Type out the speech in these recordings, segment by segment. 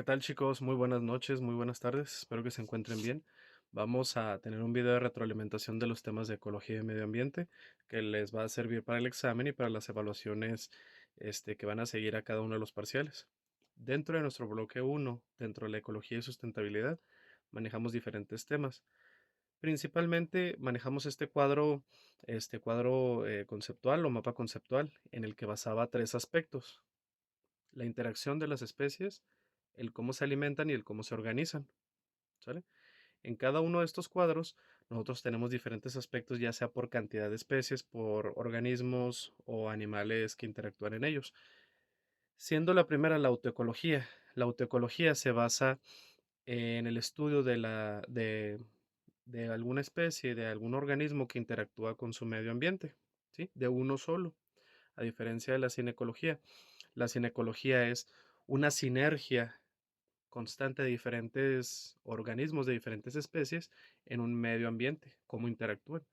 ¿qué tal chicos? Muy buenas noches, muy buenas tardes, espero que se encuentren bien. Vamos a tener un video de retroalimentación de los temas de ecología y medio ambiente que les va a servir para el examen y para las evaluaciones que van a seguir a cada uno de los parciales. Dentro de nuestro bloque uno, dentro de la ecología y sustentabilidad, manejamos diferentes temas. Principalmente manejamos este cuadro conceptual o mapa conceptual en el que basaba tres aspectos: la interacción de las especies, el cómo se alimentan y el cómo se organizan, ¿sale? En cada uno de estos cuadros, nosotros tenemos diferentes aspectos, ya sea por cantidad de especies, por organismos o animales que interactúan en ellos. Siendo la primera la autoecología. La autoecología se basa en el estudio de alguna especie, de algún organismo que interactúa con su medio ambiente, ¿sí? De uno solo, a diferencia de la cinecología. La cinecología es una sinergia constante de diferentes organismos de diferentes especies en un medio ambiente, cómo interactúan.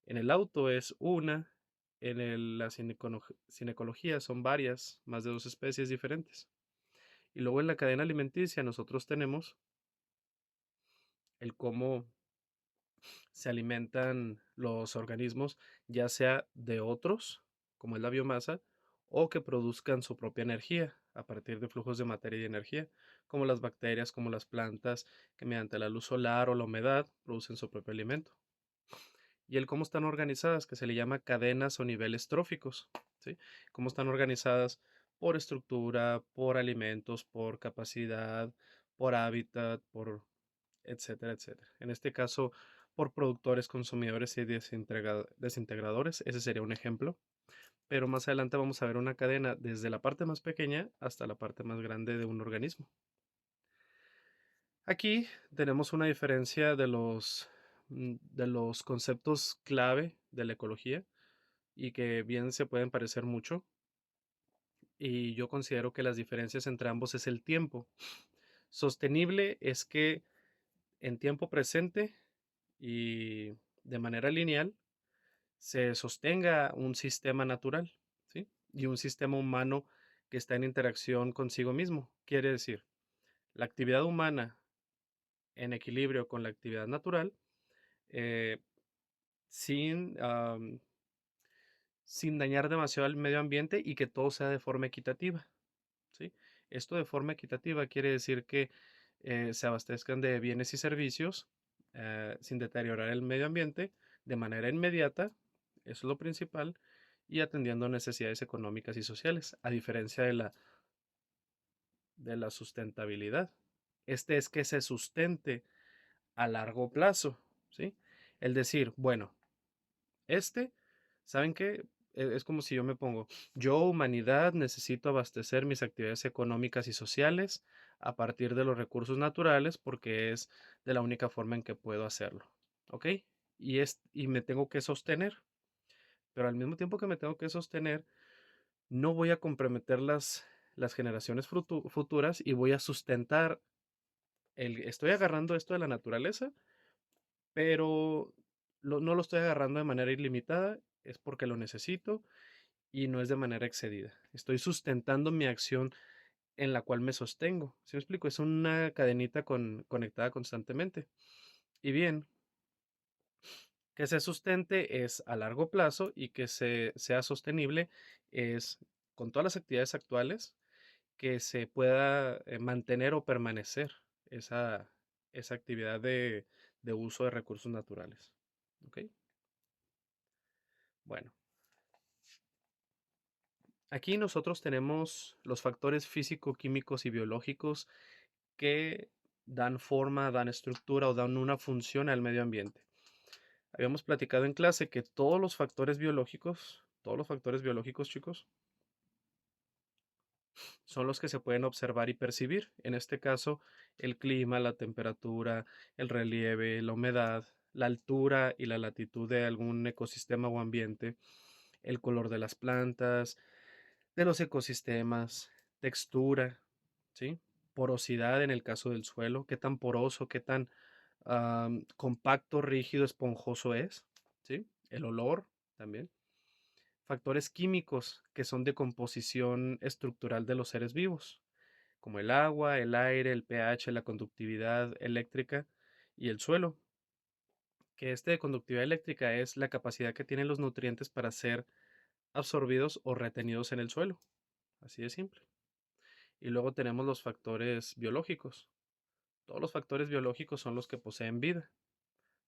En el auto es una, la cinecología son varias, más de dos especies diferentes. Y luego en la cadena alimenticia nosotros tenemos el cómo se alimentan los organismos, ya sea de otros, como es la biomasa, o que produzcan su propia energía a partir de flujos de materia y energía, como las bacterias, como las plantas, que mediante la luz solar o la humedad producen su propio alimento. Y el cómo están organizadas, que se le llama cadenas o niveles tróficos, ¿sí? Cómo están organizadas por estructura, por alimentos, por capacidad, por hábitat, por etcétera, etcétera. En este caso, por productores, consumidores y desintegradores. Ese sería un ejemplo. Pero más adelante vamos a ver una cadena desde la parte más pequeña hasta la parte más grande de un organismo. Aquí tenemos una diferencia de los conceptos clave de la ecología y que bien se pueden parecer mucho. Y yo considero que las diferencias entre ambos es el tiempo. Sostenible es que en tiempo presente y de manera lineal se sostenga un sistema natural, ¿sí? Y un sistema humano que está en interacción consigo mismo. Quiere decir, la actividad humana en equilibrio con la actividad natural, eh, sin, sin dañar demasiado al medio ambiente y que todo sea de forma equitativa, ¿sí? Esto de forma equitativa quiere decir que se abastezcan de bienes y servicios sin deteriorar el medio ambiente de manera inmediata, eso es lo principal, y atendiendo necesidades económicas y sociales, a diferencia de la sustentabilidad. Este es que se sustente a largo plazo, ¿sí? El decir, bueno, este, ¿saben qué? Es como si yo me pongo, yo, humanidad, necesito abastecer mis actividades económicas y sociales a partir de los recursos naturales porque es de la única forma en que puedo hacerlo, ¿ok? Y me tengo que sostener, pero al mismo tiempo que me tengo que sostener, no voy a comprometer las generaciones futuras y voy a sustentar estoy agarrando esto de la naturaleza, pero no lo estoy agarrando de manera ilimitada, es porque lo necesito y no es de manera excedida. Estoy sustentando mi acción en la cual me sostengo. ¿Sí me explico? Es una cadenita conectada constantemente. Y bien, que se sustente es a largo plazo y que sea sostenible es con todas las actividades actuales que se pueda mantener o permanecer esa, esa actividad de uso de recursos naturales. ¿Ok? Bueno, aquí nosotros tenemos los factores físico, químicos y biológicos que dan forma, dan estructura o dan una función al medio ambiente. Habíamos platicado en clase que todos los factores biológicos, chicos, son los que se pueden observar y percibir. En este caso, el clima, la temperatura, el relieve, la humedad, la altura y la latitud de algún ecosistema o ambiente, el color de las plantas, de los ecosistemas, textura, ¿sí? Porosidad en el caso del suelo, qué tan poroso, qué tan compacto, rígido, esponjoso es, ¿sí? El olor también. Factores químicos que son de composición estructural de los seres vivos, como el agua, el aire, el pH, la conductividad eléctrica y el suelo. Que este de conductividad eléctrica es la capacidad que tienen los nutrientes para ser absorbidos o retenidos en el suelo. Así de simple. Y luego tenemos los factores biológicos. Todos los factores biológicos son los que poseen vida.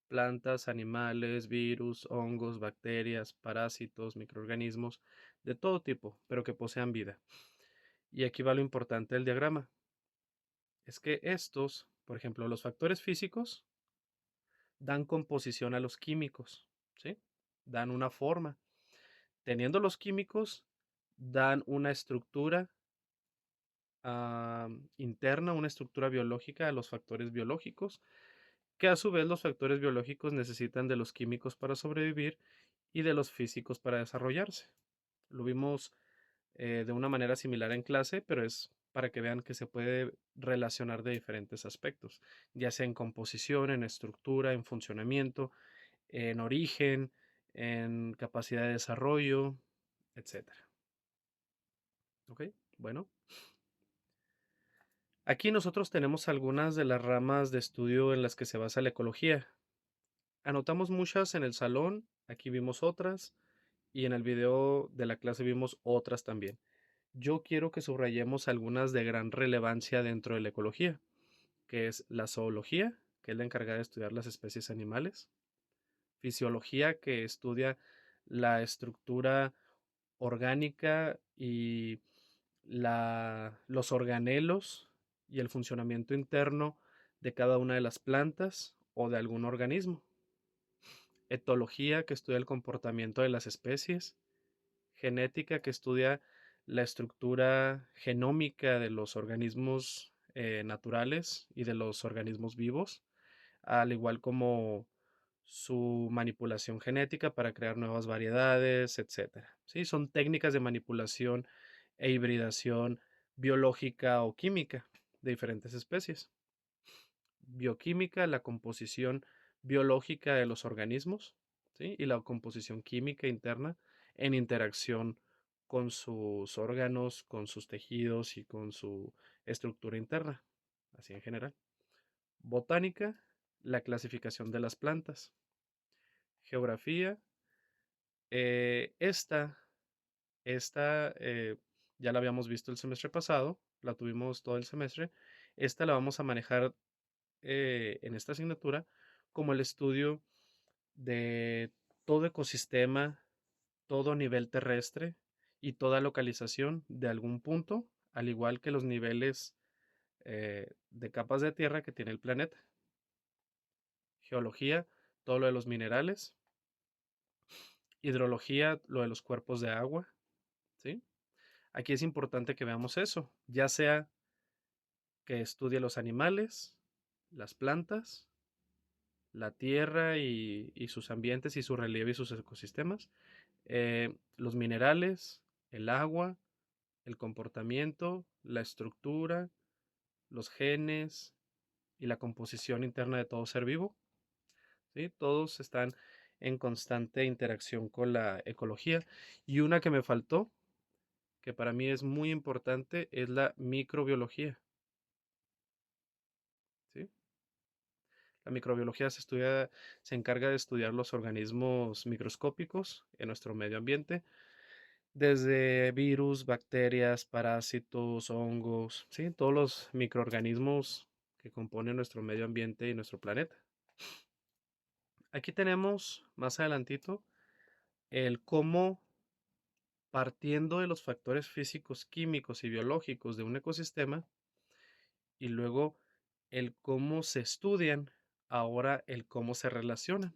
Plantas, animales, virus, hongos, bacterias, parásitos, microorganismos, de todo tipo, pero que posean vida. Y aquí va lo importante del diagrama. Es que estos, por ejemplo, los factores físicos dan composición a los químicos, ¿sí? Dan una forma. Teniendo los químicos, dan una estructura interna, una estructura biológica a los factores biológicos, que a su vez los factores biológicos necesitan de los químicos para sobrevivir y de los físicos para desarrollarse. Lo vimos de una manera similar en clase, pero es para que vean que se puede relacionar de diferentes aspectos, ya sea en composición, en estructura, en funcionamiento, en origen, en capacidad de desarrollo, etcétera. ¿Ok? Bueno, aquí nosotros tenemos algunas de las ramas de estudio en las que se basa la ecología. Anotamos muchas en el salón, aquí vimos otras y en el video de la clase vimos otras también. Yo quiero que subrayemos algunas de gran relevancia dentro de la ecología, que es la zoología, que es la encargada de estudiar las especies animales, fisiología, que estudia la estructura orgánica y los organelos y el funcionamiento interno de cada una de las plantas o de algún organismo. Etología, que estudia el comportamiento de las especies. Genética, que estudia la estructura genómica de los organismos naturales y de los organismos vivos, al igual como su manipulación genética para crear nuevas variedades, etcétera. ¿Sí? Son técnicas de manipulación e hibridación biológica o química de diferentes especies. Bioquímica, la composición biológica de los organismos, ¿sí? Y la composición química interna en interacción con sus órganos, con sus tejidos y con su estructura interna, así en general. Botánica, la clasificación de las plantas. Geografía, esta ya la habíamos visto el semestre pasado, la tuvimos todo el semestre. Esta la vamos a manejar en esta asignatura como el estudio de todo ecosistema, todo nivel terrestre y toda localización de algún punto, al igual que los niveles de capas de tierra que tiene el planeta. Geología, todo lo de los minerales. Hidrología, lo de los cuerpos de agua, ¿sí? Aquí es importante que veamos eso, ya sea que estudie los animales, las plantas, la tierra y sus ambientes y su relieve y sus ecosistemas, los minerales, el agua, el comportamiento, la estructura, los genes y la composición interna de todo ser vivo, ¿sí? Todos están en constante interacción con la ecología. Y una que me faltó, que para mí es muy importante, es la microbiología, ¿sí? La microbiología se encarga de estudiar los organismos microscópicos en nuestro medio ambiente, desde virus, bacterias, parásitos, hongos, ¿sí? Todos los microorganismos que componen nuestro medio ambiente y nuestro planeta. Aquí tenemos más adelantito el cómo, partiendo de los factores físicos, químicos y biológicos de un ecosistema, y luego el cómo se estudian, ahora el cómo se relacionan.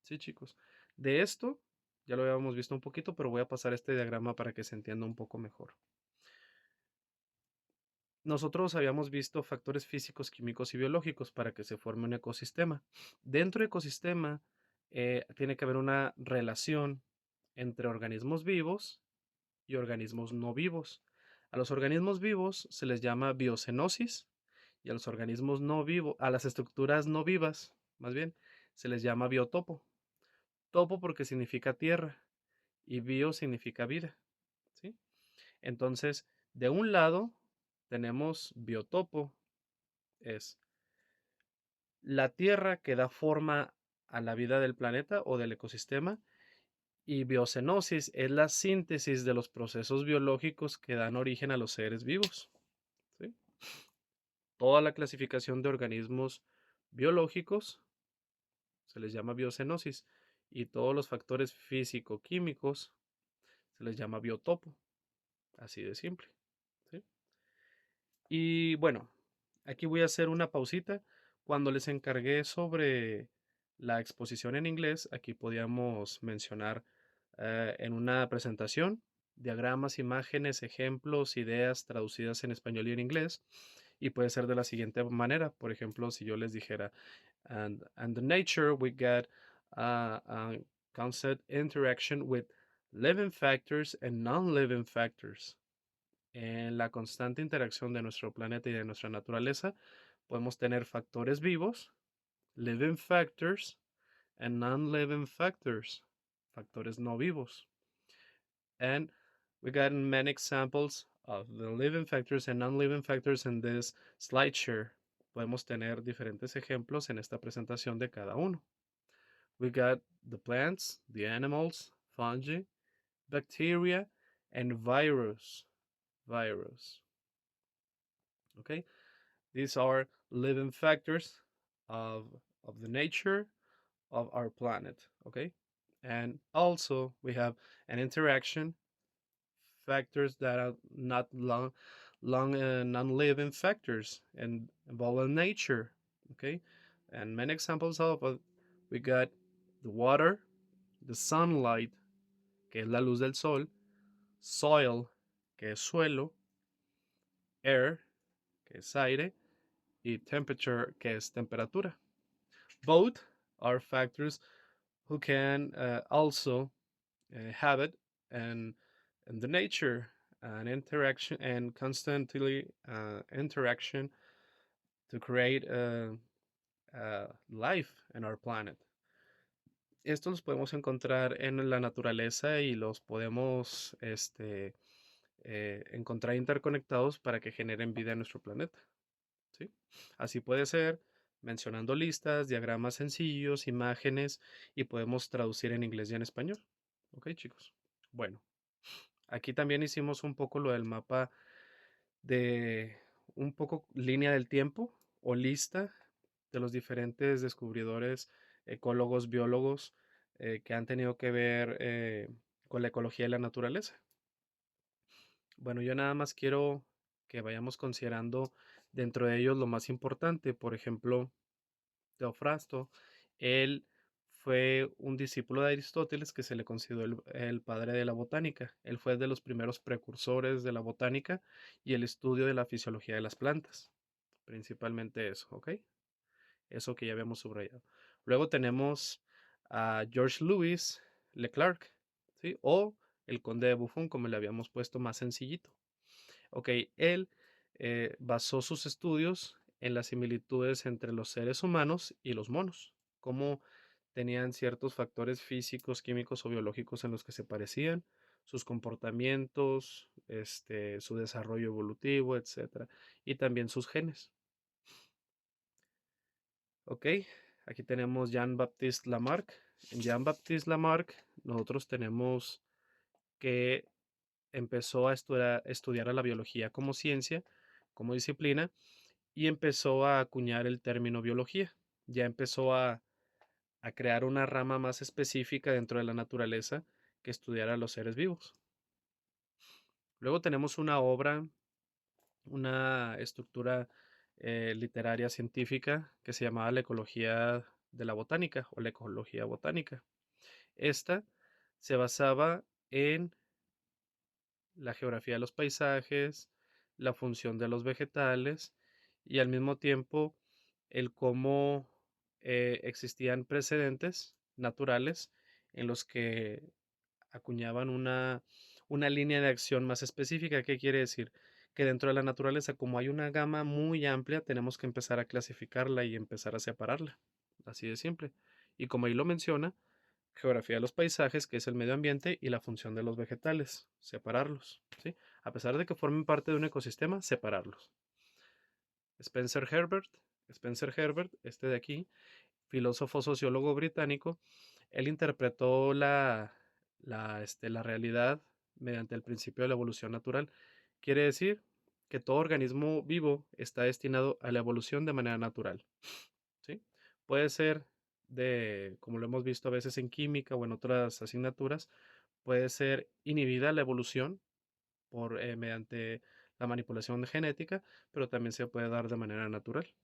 Sí, chicos. De esto ya lo habíamos visto un poquito, pero voy a pasar este diagrama para que se entienda un poco mejor. Nosotros habíamos visto factores físicos, químicos y biológicos para que se forme un ecosistema. Dentro del ecosistema tiene que haber una relación entre organismos vivos y organismos no vivos. A los organismos vivos se les llama biocenosis y a los organismos no vivos, a las estructuras no vivas, más bien, se les llama biotopo. Topo porque significa tierra y bio significa vida, ¿sí? Entonces, de un lado tenemos biotopo, es la tierra que da forma a la vida del planeta o del ecosistema, y biocenosis es la síntesis de los procesos biológicos que dan origen a los seres vivos. ¿Sí? Toda la clasificación de organismos biológicos se les llama biocenosis y todos los factores físico-químicos se les llama biotopo, así de simple. ¿Sí? Y bueno, aquí voy a hacer una pausita. Cuando les encargué sobre la exposición en inglés, aquí podíamos mencionar en una presentación diagramas, imágenes, ejemplos, ideas traducidas en español y en inglés. Y puede ser de la siguiente manera. Por ejemplo, si yo les dijera, and the nature, we get a constant interaction with living factors and non-living factors. En la constante interacción de nuestro planeta y de nuestra naturaleza, podemos tener factores vivos, living factors, and non-living factors, factores no vivos. And we got many examples of the living factors and non-living factors in this slideshare. Podemos tener diferentes ejemplos en esta presentación de cada uno. We got the plants, the animals, fungi, bacteria, and virus. Okay, these are living factors of, of the nature of our planet. Okay, and also we have an interaction factors that are not non-living factors and involve in nature. Okay, and many examples of we got the water, the sunlight, que es la luz del sol, soil, que es suelo, air, que es aire, y temperature, que es temperatura. Both are factors who can also habit and the nature and interaction and constantly interaction to create life in our planet. Estos los podemos encontrar en la naturaleza y los podemos encontrar interconectados para que generen vida en nuestro planeta. ¿Sí? Así puede ser mencionando listas, diagramas sencillos, imágenes y podemos traducir en inglés y en español. Ok, chicos. Bueno, aquí también hicimos un poco lo del mapa de un poco línea del tiempo o lista de los diferentes descubridores, ecólogos, biólogos que han tenido que ver con la ecología y la naturaleza. Bueno, yo nada más quiero que vayamos considerando dentro de ellos lo más importante. Por ejemplo, Teofrasto, él fue un discípulo de Aristóteles que se le consideró el padre de la botánica. Él fue de los primeros precursores de la botánica y el estudio de la fisiología de las plantas. Principalmente eso, ¿ok? Eso que ya habíamos subrayado. Luego tenemos a George Louis Leclerc, ¿sí? O el conde de Buffon, como le habíamos puesto más sencillito. Ok, él basó sus estudios en las similitudes entre los seres humanos y los monos, cómo tenían ciertos factores físicos, químicos o biológicos en los que se parecían, sus comportamientos, su desarrollo evolutivo, etcétera, y también sus genes. Ok, aquí tenemos Jean-Baptiste Lamarck. En Jean-Baptiste Lamarck nosotros tenemos que empezó a estudiar a la biología como ciencia, como disciplina, y empezó a acuñar el término biología. Ya empezó a crear una rama más específica dentro de la naturaleza que estudiara a los seres vivos. Luego tenemos una obra, una estructura literaria científica que se llamaba la ecología de la botánica o la ecología botánica. Esta se basaba en la geografía de los paisajes, la función de los vegetales y al mismo tiempo el cómo existían precedentes naturales en los que acuñaban una línea de acción más específica. ¿Qué quiere decir? Que dentro de la naturaleza, como hay una gama muy amplia, tenemos que empezar a clasificarla y empezar a separarla. Así de simple. Y como ahí lo menciona, Geografía de los paisajes, que es el medio ambiente, y la función de los vegetales, separarlos, ¿sí? A pesar de que formen parte de un ecosistema, separarlos. Spencer Herbert, Spencer Herbert, este de aquí, filósofo sociólogo británico, él interpretó la realidad mediante el principio de la evolución natural. Quiere decir que todo organismo vivo está destinado a la evolución de manera natural, ¿sí? Puede ser como lo hemos visto a veces en química o en otras asignaturas, puede ser inhibida la evolución mediante la manipulación genética, pero también se puede dar de manera natural.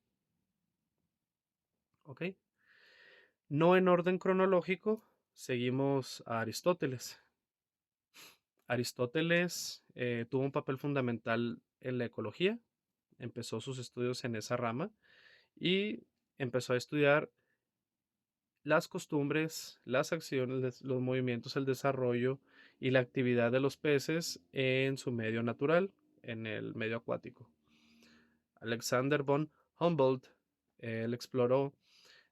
¿Ok? No en orden cronológico, seguimos a Aristóteles. Aristóteles tuvo un papel fundamental en la ecología, empezó sus estudios en esa rama y empezó a estudiar las costumbres, las acciones, los movimientos, el desarrollo y la actividad de los peces en su medio natural, en el medio acuático. Alexander von Humboldt, él exploró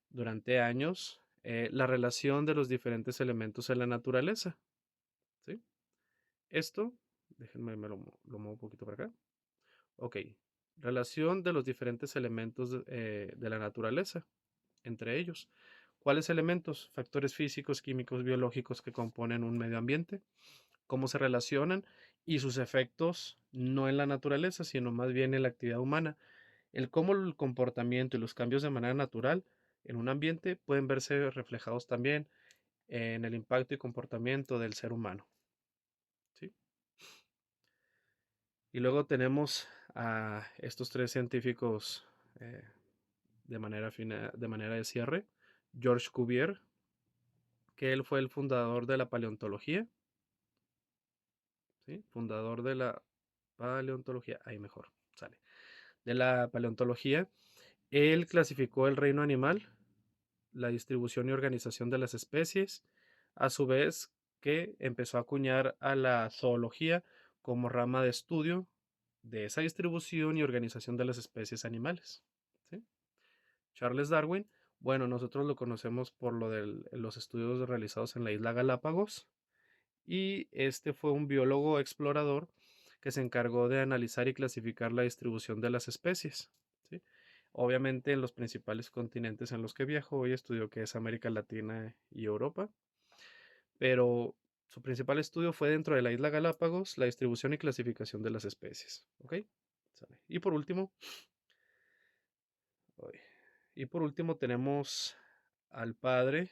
durante años la relación de los diferentes elementos en la naturaleza. ¿Sí? Esto, déjenme, lo muevo un poquito para acá. Ok, relación de los diferentes elementos de la naturaleza entre ellos. ¿Cuáles elementos? Factores físicos, químicos, biológicos que componen un medio ambiente, cómo se relacionan y sus efectos no en la naturaleza, sino más bien en la actividad humana. El cómo el comportamiento y los cambios de manera natural en un ambiente pueden verse reflejados también en el impacto y comportamiento del ser humano. ¿Sí? Y luego tenemos a estos tres científicos eh, de manera de cierre. George Cuvier, que él fue el fundador de la paleontología, ¿sí? Fundador de la paleontología, ahí mejor, sale. De la paleontología, él clasificó el reino animal, la distribución y organización de las especies, a su vez que empezó a acuñar a la zoología como rama de estudio de esa distribución y organización de las especies animales. ¿Sí? Charles Darwin, bueno, nosotros lo conocemos por lo de los estudios realizados en la isla Galápagos, y este fue un biólogo explorador que se encargó de analizar y clasificar la distribución de las especies. ¿Sí? Obviamente en los principales continentes en los que viajó y estudió, que es América Latina y Europa, pero su principal estudio fue dentro de la isla Galápagos, la distribución y clasificación de las especies. ¿Ok? ¿Sale? Y por último tenemos al padre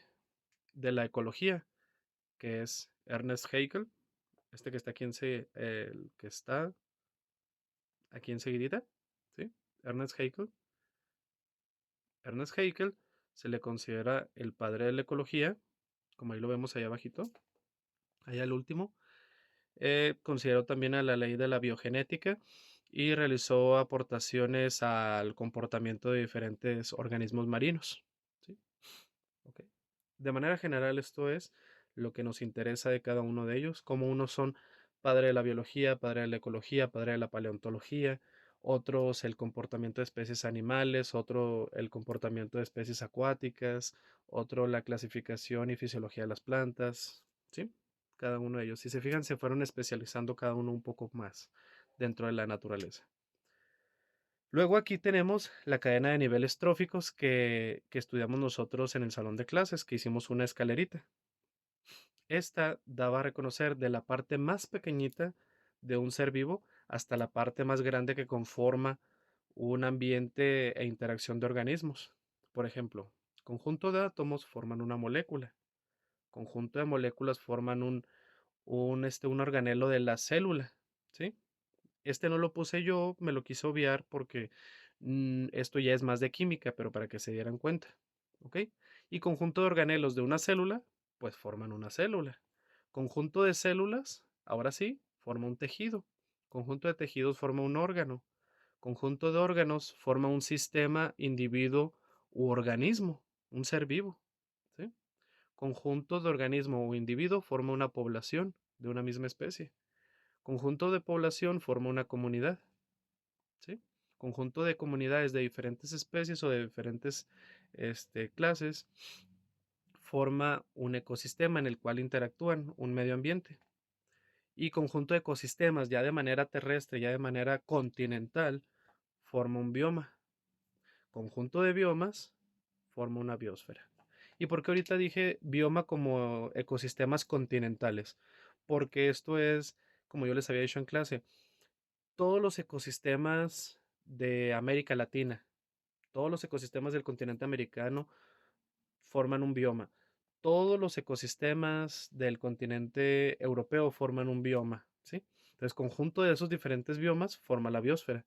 de la ecología, que es Ernest Haeckel, este que está aquí el que está aquí enseguidita, ¿sí? Ernest Haeckel. Ernest Haeckel se le considera el padre de la ecología, como ahí lo vemos allá abajito, allá al último. Consideró también a la ley de la biogenética y realizó aportaciones al comportamiento de diferentes organismos marinos. ¿Sí? Okay. De manera general, esto es lo que nos interesa de cada uno de ellos, como unos son padre de la biología, padre de la ecología, padre de la paleontología, otros el comportamiento de especies animales, otro el comportamiento de especies acuáticas, otro la clasificación y fisiología de las plantas, ¿sí? Cada uno de ellos. Si se fijan, se fueron especializando cada uno un poco más dentro de la naturaleza. Luego aquí tenemos la cadena de niveles tróficos que estudiamos nosotros en el salón de clases, que hicimos una escalerita. Esta daba a reconocer de la parte más pequeñita de un ser vivo hasta la parte más grande que conforma un ambiente e interacción de organismos. Por ejemplo, conjunto de átomos forman una molécula, conjunto de moléculas forman un organelo de la célula, ¿sí? Este no lo puse yo, me lo quise obviar porque esto ya es más de química, pero para que se dieran cuenta. ¿Ok? Y conjunto de organelos de una célula, pues forman una célula. Conjunto de células, ahora sí, forma un tejido. Conjunto de tejidos forma un órgano. Conjunto de órganos forma un sistema, individuo u organismo, un ser vivo. ¿Sí? Conjunto de organismo o individuo forma una población de una misma especie. Conjunto de población forma una comunidad. ¿Sí? Conjunto de comunidades de diferentes especies o de diferentes clases forma un ecosistema en el cual interactúan un medio ambiente. Y conjunto de ecosistemas, ya de manera terrestre, ya de manera continental, forma un bioma. Conjunto de biomas forma una biosfera. ¿Y por qué ahorita dije bioma como ecosistemas continentales? Porque esto es, como yo les había dicho en clase, todos los ecosistemas de América Latina, todos los ecosistemas del continente americano forman un bioma. Todos los ecosistemas del continente europeo forman un bioma, ¿sí? Entonces, conjunto de esos diferentes biomas forma la biosfera.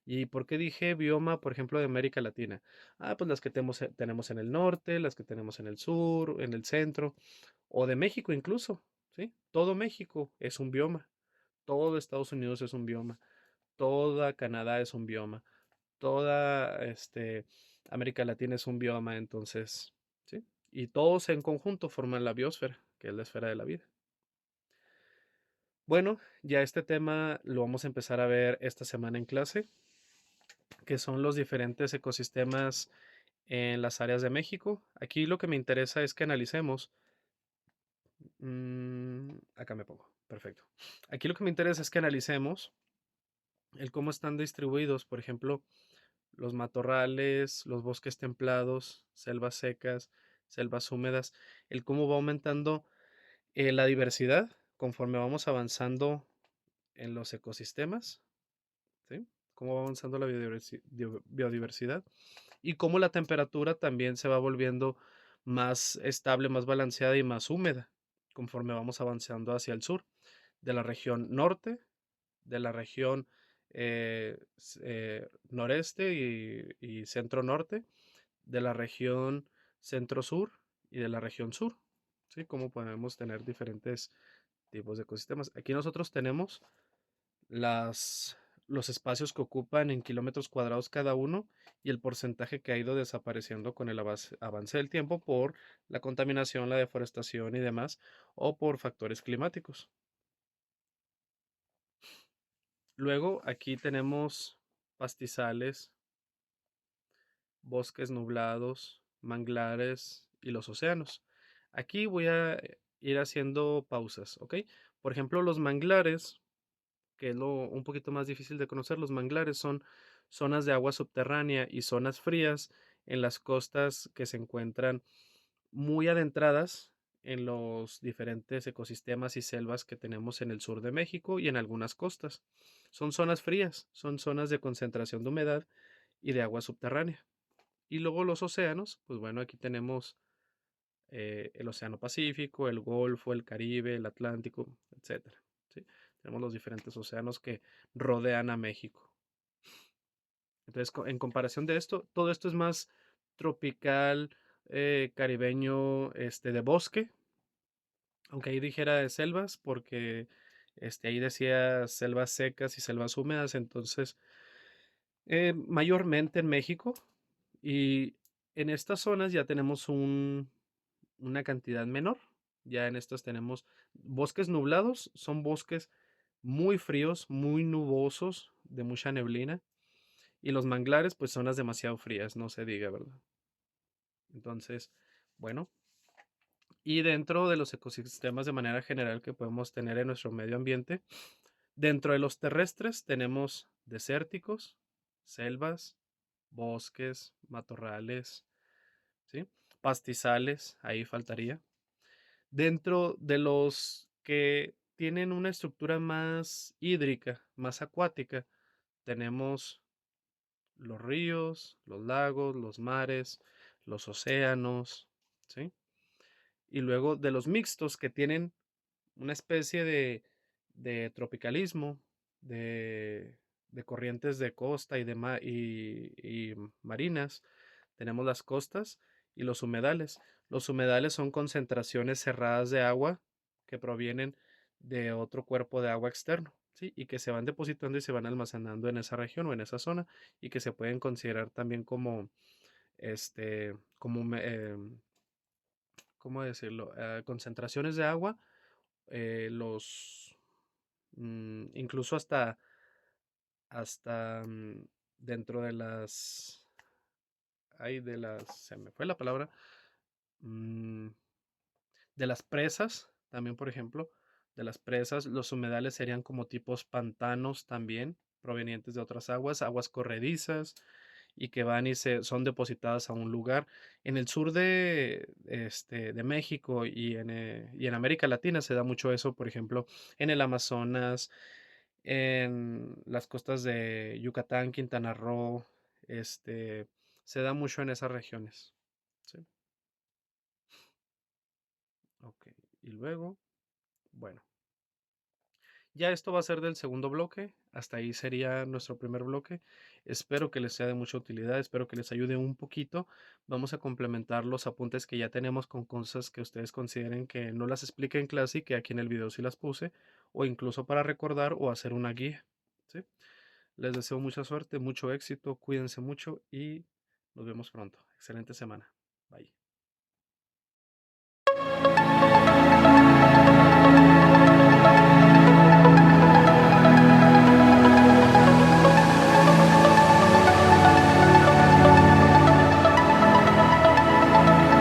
¿Y por qué dije bioma, por ejemplo, de América Latina? Ah, pues las que tenemos en el norte, las que tenemos en el sur, en el centro, o de México incluso, ¿sí? Todo México es un bioma, todo Estados Unidos es un bioma, toda Canadá es un bioma, toda América Latina es un bioma, entonces, ¿sí? Y todos en conjunto forman la biosfera, que es la esfera de la vida. Bueno, ya este tema lo vamos a empezar a ver esta semana en clase, que son los diferentes ecosistemas en las áreas de México. Aquí lo que me interesa es que analicemos. Acá me pongo. Perfecto. Aquí lo que me interesa es que analicemos el cómo están distribuidos, por ejemplo, los matorrales, los bosques templados, selvas secas, selvas húmedas, el cómo va aumentando la diversidad conforme vamos avanzando en los ecosistemas, ¿sí? Cómo va avanzando la biodiversidad y cómo la temperatura también se va volviendo más estable, más balanceada y más húmeda conforme vamos avanzando hacia el sur, de la región norte, de la región noreste y centro norte, de la región centro sur y de la región sur, ¿sí? Cómo podemos tener diferentes tipos de ecosistemas. Aquí nosotros tenemos las, los espacios que ocupan en kilómetros cuadrados cada uno y el porcentaje que ha ido desapareciendo con el avance del tiempo por la contaminación, la deforestación y demás, o por factores climáticos. Luego aquí tenemos pastizales, bosques nublados, manglares y los océanos. Aquí voy a ir haciendo pausas, ¿ok? Por ejemplo, los manglares, que es un poquito más difícil de conocer, los manglares son zonas de agua subterránea y zonas frías en las costas que se encuentran muy adentradas en los diferentes ecosistemas y selvas que tenemos en el sur de México y en algunas costas. Son zonas frías, son zonas de concentración de humedad y de agua subterránea. Y luego los océanos, pues bueno, aquí tenemos el Océano Pacífico, el Golfo, el Caribe, el Atlántico, etcétera. ¿Sí? Tenemos los diferentes océanos que rodean a México. Entonces, en comparación de esto, todo esto es más tropical, caribeño, de bosque, aunque ahí dijera de selvas, porque ahí decía selvas secas y selvas húmedas, entonces, mayormente en México, y en estas zonas ya tenemos una cantidad menor. Ya en estos tenemos bosques nublados, son bosques muy fríos, muy nubosos, de mucha neblina. Y los manglares, pues zonas demasiado frías, no se diga, ¿verdad? Entonces, bueno, y dentro de los ecosistemas de manera general que podemos tener en nuestro medio ambiente, dentro de los terrestres tenemos desérticos, selvas, bosques, matorrales, ¿sí? Pastizales, ahí faltaría. Dentro de los que tienen una estructura más hídrica, más acuática, tenemos los ríos, los lagos, los mares, los océanos, ¿sí? Y luego de los mixtos que tienen una especie de tropicalismo, de, de corrientes de costa y marinas, tenemos las costas y los humedales. Los humedales son concentraciones cerradas de agua que provienen de otro cuerpo de agua externo, ¿sí? Y que se van depositando y se van almacenando en esa región o en esa zona y que se pueden considerar también como, como, ¿cómo decirlo? Concentraciones de agua, incluso hasta dentro de las, se me fue la palabra, Mm, de las presas, también por ejemplo, de las presas, los humedales serían como tipos pantanos también, provenientes de otras aguas, aguas corredizas y que van y se son depositadas a un lugar. En el sur de México y en América Latina se da mucho eso, por ejemplo, en el Amazonas, en las costas de Yucatán, Quintana Roo, este, se da mucho en esas regiones. Sí, ok. Y luego, bueno, ya esto va a ser del segundo bloque. Hasta ahí sería nuestro primer bloque. Espero que les sea de mucha utilidad, espero que les ayude un poquito. Vamos a complementar los apuntes que ya tenemos con cosas que ustedes consideren que no las expliqué en clase y que aquí en el video sí las puse, o incluso para recordar o hacer una guía. ¿Sí? Les deseo mucha suerte, mucho éxito, cuídense mucho y nos vemos pronto. Excelente semana. Bye.